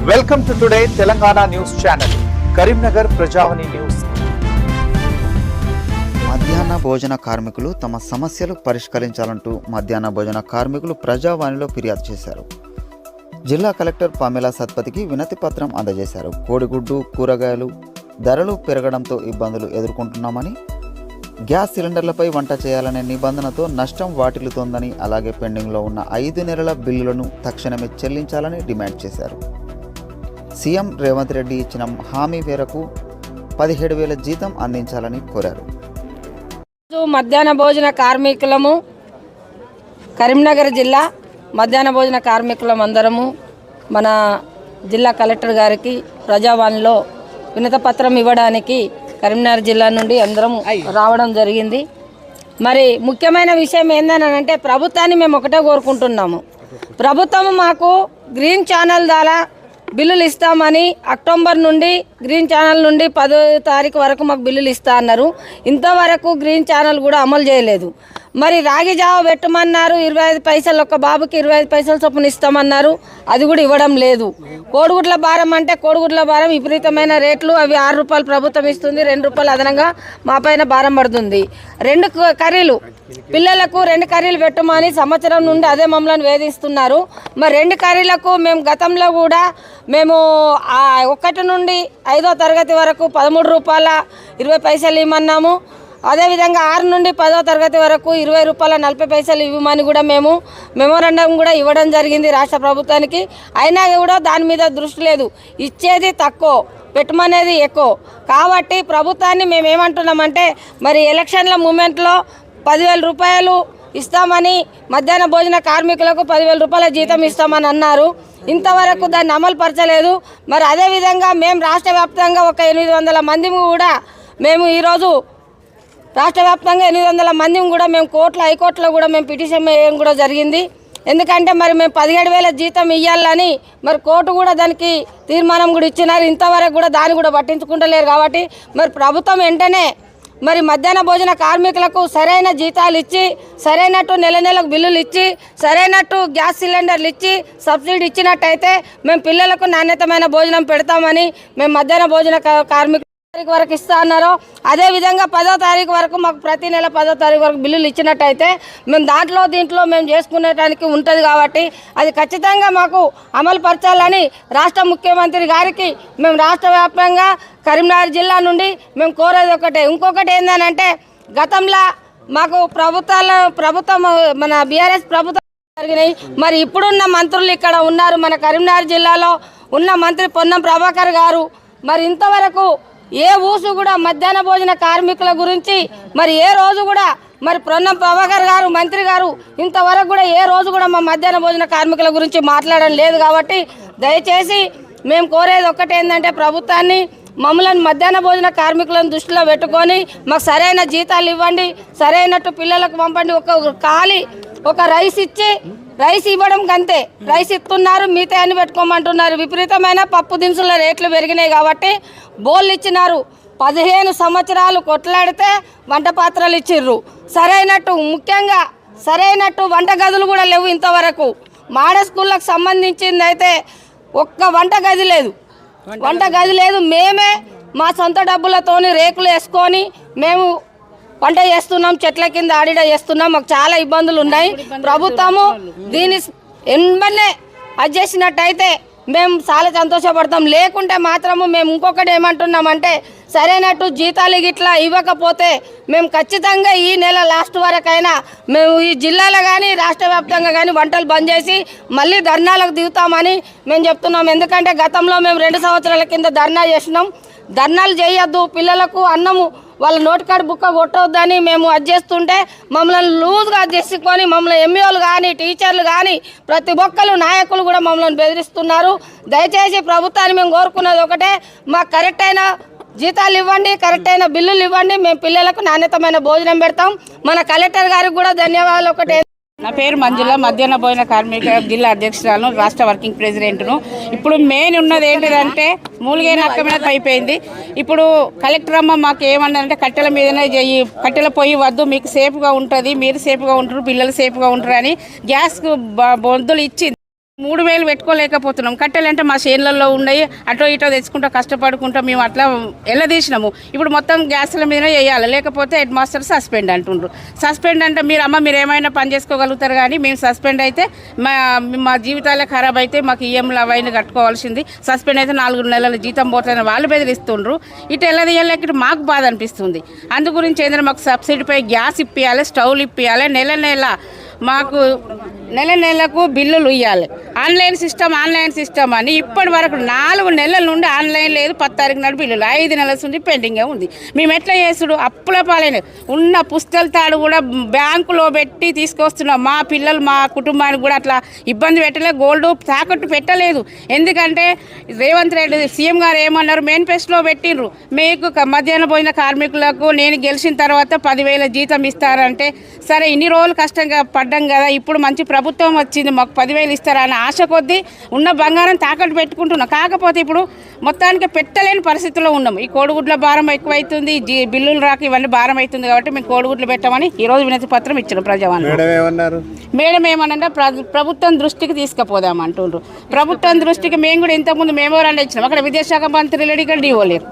Welcome to today Telangana news channel Karimnagar Prajavani news. మధ్యాహ్న భోజన కార్మికులు తమ సమస్యలు పరిష్కరించాలంటూ మధ్యాహ్న భోజన కార్మికులు ప్రజావాణిలో ఫిర్యాదు చేశారు. జిల్లా కలెక్టర్ పమేలా సత్పతికి వినతి పత్రం అందజేశారు. కోడిగుడ్డు, కూరగాయలు ధరలు పెరగడంతో ఇబ్బందులు ఎదుర్కొంటున్నామని, గ్యాస్ సిలిండర్లపై వంట చేయాలనే నిబంధనతో నష్టం వాటిల్లుతోందని, అలాగే పెండింగ్లో ఉన్న 5 నెలల బిల్లులను తక్షణమే చెల్లించాలని డిమాండ్ చేశారు. సీఎం రేవంత్ రెడ్డి ఇచ్చిన హామీ మేరకు 17,000 జీతం అందించాలని కోరారు. మధ్యాహ్న భోజన కార్మికులము కరీంనగర్ జిల్లా మధ్యాహ్న భోజన కార్మికులం అందరము మన జిల్లా కలెక్టర్ గారికి ప్రజావాణిలో వినతపత్రం ఇవ్వడానికి కరీంనగర్ జిల్లా నుండి అందరం రావడం జరిగింది. మరి ముఖ్యమైన విషయం ఏందనంటే ప్రభుత్వాన్ని మేము ఒకటే కోరుకుంటున్నాము. ప్రభుత్వం మాకు గ్రీన్ ఛానల్ ద్వారా బిల్లులు ఇస్తామని అక్టోబర్ నుండి గ్రీన్ ఛానల్ నుండి 10వ తారీఖు వరకు మాకు బిల్లులు ఇస్తా అన్నారు. ఇంతవరకు గ్రీన్ ఛానల్ కూడా అమలు చేయలేదు. మరి రాగి జావ పెట్టమన్నారు, 25 పైసలు, ఒక బాబుకి 25 పైసలు చొప్పున ఇస్తామన్నారు, అది కూడా ఇవ్వడం లేదు. కోడిగుడ్ల భారం అంటే కోడిగుడ్ల భారం విపరీతమైన రేట్లు, అవి 6 రూపాయలు ప్రభుత్వం ఇస్తుంది, 2 రూపాయలు అదనంగా మా పైన భారం పడుతుంది. 2 కర్రీలు పిల్లలకు 2 కర్రీలు పెట్టమని సంవత్సరం నుండి అదే మమ్మల్ని వేధిస్తున్నారు. మరి 2 కర్రీలకు మేము గతంలో కూడా మేము 1 నుండి 5వ తరగతి వరకు 13 రూపాయల 20 పైసలు ఇవ్వమన్నాము. అదేవిధంగా 6 నుండి 10వ తరగతి వరకు 20 రూపాయల 40 పైసలు ఇవ్వమని కూడా మేము మెమోరాండం కూడా ఇవ్వడం జరిగింది రాష్ట్ర ప్రభుత్వానికి. అయినా కూడా దాని మీద దృష్టి లేదు. ఇచ్చేది తక్కువ, పెట్టమనేది ఎక్కువ. కాబట్టి ప్రభుత్వాన్ని మేము ఏమంటున్నామంటే, మరి ఎలక్షన్ల మూమెంట్లో 10,000 రూపాయలు ఇస్తామని, మధ్యాహ్న భోజన కార్మికులకు 10,000 రూపాయల జీతం ఇస్తామని అన్నారు. ఇంతవరకు దాన్ని అమలు పరచలేదు. మరి అదేవిధంగా మేము రాష్ట్ర వ్యాప్తంగా ఒక 800 మంది కూడా మేము ఈరోజు రాష్ట్ర వ్యాప్తంగా 800 మంది కూడా మేము హైకోర్టులో కూడా మేము పిటిషన్ వేయడం కూడా జరిగింది. ఎందుకంటే మరి మేము 17,000 జీతం ఇవ్వాలని మరి కోర్టు కూడా దానికి తీర్మానం కూడా ఇచ్చినారు. ఇంతవరకు కూడా దాన్ని కూడా పట్టించుకుంటలేరు. కాబట్టి మరి ప్రభుత్వం వెంటనే మరి మధ్యాహ్న భోజన కార్మికులకు సరైన జీతాలు ఇచ్చి, సరైనట్టు నెలకు బిల్లులు ఇచ్చి, సరైనట్టు గ్యాస్ సిలిండర్లు ఇచ్చి, సబ్సిడీ ఇచ్చినట్టయితే మేము పిల్లలకు నాణ్యతమైన భోజనం పెడతామని మేము మధ్యాహ్న భోజన కార్మికులు తారీఖు వరకు ఇస్తా అన్నారో, అదేవిధంగా 10వ తారీఖు వరకు మాకు ప్రతి నెల 10వ తారీఖు వరకు బిల్లులు ఇచ్చినట్టయితే మేము దీంట్లో మేము చేసుకునేటానికి ఉంటుంది. కాబట్టి అది ఖచ్చితంగా మాకు అమలు పరచాలని రాష్ట్ర ముఖ్యమంత్రి గారికి మేము రాష్ట్ర వ్యాప్తంగా కరీంనగర్ జిల్లా నుండి మేము కోరేది ఒకటే. ఇంకొకటి ఏంటంటే, గతంలో మాకు ప్రభుత్వం మన బీఆర్ఎస్ ప్రభుత్వం జరిగినాయి. మరి ఇప్పుడున్న మంత్రులు ఇక్కడ ఉన్నారు. మన కరీంనగర్ జిల్లాలో ఉన్న మంత్రి పొన్నం ప్రభాకర్ గారు మరి ఇంతవరకు ఏ ఊసు కూడా మధ్యాహ్న భోజన కార్మికుల గురించి మరి ఏ రోజు కూడా మరి పొన్నం ప్రభాకర్ గారు మంత్రి గారు ఇంతవరకు కూడా ఏ రోజు కూడా మా మధ్యాహ్న భోజన కార్మికుల గురించి మాట్లాడడం లేదు. కాబట్టి దయచేసి మేము కోరేది ఒక్కటే ఏంటంటే, ప్రభుత్వాన్ని మమ్మల్ని మధ్యాహ్న భోజన కార్మికులను దృష్టిలో పెట్టుకొని మాకు సరైన జీతాలు ఇవ్వండి, సరైనట్టు పిల్లలకు పంపండి. ఒక రైస్ ఇవ్వడం కంతే, రైస్ ఇస్తున్నారు, మిగతా అని పెట్టుకోమంటున్నారు. విపరీతమైన పప్పు దినుసుల రేట్లు పెరిగినాయి. కాబట్టి బోళ్ళు ఇచ్చినారు. 15 సంవత్సరాలు కొట్లాడితే వంట పాత్రలు ఇచ్చిర్రు. ముఖ్యంగా సరైనట్టు వంట గదులు కూడా లేవు. ఇంతవరకు మోడల్ స్కూళ్ళకు సంబంధించింది అయితే ఒక్క వంట గది లేదు. మేమే మా సొంత డబ్బులతోని రేకులు వేసుకొని మేము వంట చేస్తున్నాం, చెట్ల కింద ఆడిడ చేస్తున్నాం. మాకు చాలా ఇబ్బందులు ఉన్నాయి. ప్రభుత్వము దీన్ని వెంబడే అది చేసినట్టయితే మేము చాలా సంతోషపడతాం. లేకుంటే మాత్రము మేము ఇంకొకటి ఏమంటున్నామంటే, సరైనట్టు జీతాలు గిట్లా ఇవ్వకపోతే మేము ఖచ్చితంగా ఈ నెల లాస్ట్ వరకైనా మేము ఈ జిల్లాలో కానీ రాష్ట్ర వ్యాప్తంగా కానీ వంటలు బంద్ చేసి మళ్ళీ ధర్నాలకు దిగుతామని మేము చెప్తున్నాం. ఎందుకంటే గతంలో మేము 2 సంవత్సరాల కింద ధర్నా చేసినాం. ధర్నాలు చేయొద్దు, పిల్లలకు అన్నము వాళ్ళ నోటికాడ బుక్క కొట్టవద్దని మేము అది చేస్తుంటే మమ్మల్ని లూజ్గా చేసుకొని మమ్మల్ని ఎంఈఓలు కానీ టీచర్లు కానీ ప్రతి ఒక్కరు నాయకులు కూడా మమ్మల్ని బెదిరిస్తున్నారు. దయచేసి ప్రభుత్వాన్ని మేము కోరుకున్నది ఒకటే, మాకు కరెక్ట్ అయిన జీతాలు ఇవ్వండి, కరెక్ట్ అయిన బిల్లులు ఇవ్వండి. మేము పిల్లలకు నాణ్యతమైన భోజనం పెడతాం. మన కలెక్టర్ గారికి కూడా ధన్యవాదాలు. ఒకటే, నా పేరు మంజుల, మధ్యాహ్న భోజన కార్మిక జిల్లా అధ్యక్షురాలను, రాష్ట్ర వర్కింగ్ ప్రెసిడెంట్ను. ఇప్పుడు మెయిన్ ఉన్నది ఏంటిదంటే, మూలిగే నక్క మీద అయిపోయింది. ఇప్పుడు కలెక్టర్ అమ్మ మాకు ఏమన్నదంటే, కట్టెల మీదనే చెయ్యి, కట్టెల పొయ్యి వద్దు, మీకు సేఫ్గా ఉంటుంది, మీరు సేఫ్గా ఉంటారు, పిల్లలు సేఫ్గా ఉంటారు అని గ్యాస్ బొందులు ఇచ్చింది. 3000 పెట్టుకోలేకపోతున్నాం. కట్టెలంటే మా చేనులలో ఉన్నాయి, అటో ఇటో తెచ్చుకుంటా కష్టపడుకుంటా మేము అట్లా ఎల్లదీసినాము. ఇప్పుడు మొత్తం గ్యాస్ల మీద వేయాలి, లేకపోతే హెడ్ మాస్టర్ సస్పెండ్ అంటుండ్రు. సస్పెండ్ అంటే మీరు ఏమైనా పని చేసుకోగలుగుతారు, కానీ మేము సస్పెండ్ అయితే మా జీవితాలే ఖరాబ్ అయితే మాకు ఈఎంలు అవన్నీ కట్టుకోవాల్సింది. సస్పెండ్ అయితే 4 నెలల జీతం పోతుందని వాళ్ళు బెదిరిస్తుండ్రు. ఇటు ఎల్లదీయాలి, ఇటు మాకు బాధ అనిపిస్తుంది. అందు గురించి ఏంటంటే మాకు సబ్సిడీపై గ్యాస్ ఇప్పియాలి, స్టవ్లు ఇప్పియాలి, నెల మాకు నెలకు బిల్లులు ఇవ్వాలి. ఆన్లైన్ సిస్టమ్ అని ఇప్పటి వరకు 4 నెలల నుండి ఆన్లైన్ లేదు. 10 తారీఖు నాడు బిల్లులు 5 నెలల నుండి పెండింగే ఉంది. మేము ఎట్లా చేసుడు? అప్పుల పాలైన ఉన్న పుస్తల తాడు కూడా బ్యాంకులో పెట్టి తీసుకొస్తున్నాం. మా పిల్లలు మా కుటుంబానికి కూడా అట్లా ఇబ్బంది పెట్టలే, గోల్డ్ తాకట్టు పెట్టలేదు. ఎందుకంటే రేవంత్ రెడ్డి సీఎం గారు ఏమన్నారు, మేనిఫెస్టోలో పెట్టిండ్రు, మీకు మధ్యాహ్న భోజన కార్మికులకు నేను గెలిచిన తర్వాత 10,000 జీతం ఇస్తారంటే, సరే ఇన్ని రోజులు కష్టంగా పడ్డాం కదా, ఇప్పుడు మంచి ప్రభుత్వం వచ్చింది, మాకు 10,000 ఇస్తారా అని ఆశ కొద్దీ ఉన్న బంగారం తాకట్టు పెట్టుకుంటున్నాం. కాకపోతే ఇప్పుడు మొత్తానికి పెట్టలేని పరిస్థితిలో ఉన్నాం. ఈ కోడిగుడ్ల భారం ఎక్కువైతుంది, బిల్లులు రాక ఇవన్నీ భారం అవుతుంది. కాబట్టి మేము కోడిగుడ్లు పెట్టామని ఈరోజు వినతి పత్రం ఇచ్చారు ప్రజావాణి. మేడం ఏమనంటే ప్రభుత్వం దృష్టికి తీసుకుపోదామంటుండ్రు. ప్రభుత్వం దృష్టికి మేము కూడా ఇంతకుముందు మెమోరాండం ఇచ్చినాం. అక్కడ విదేశాంగ మంత్రి లేడు, ఇక్కడ డిఓ లేరు.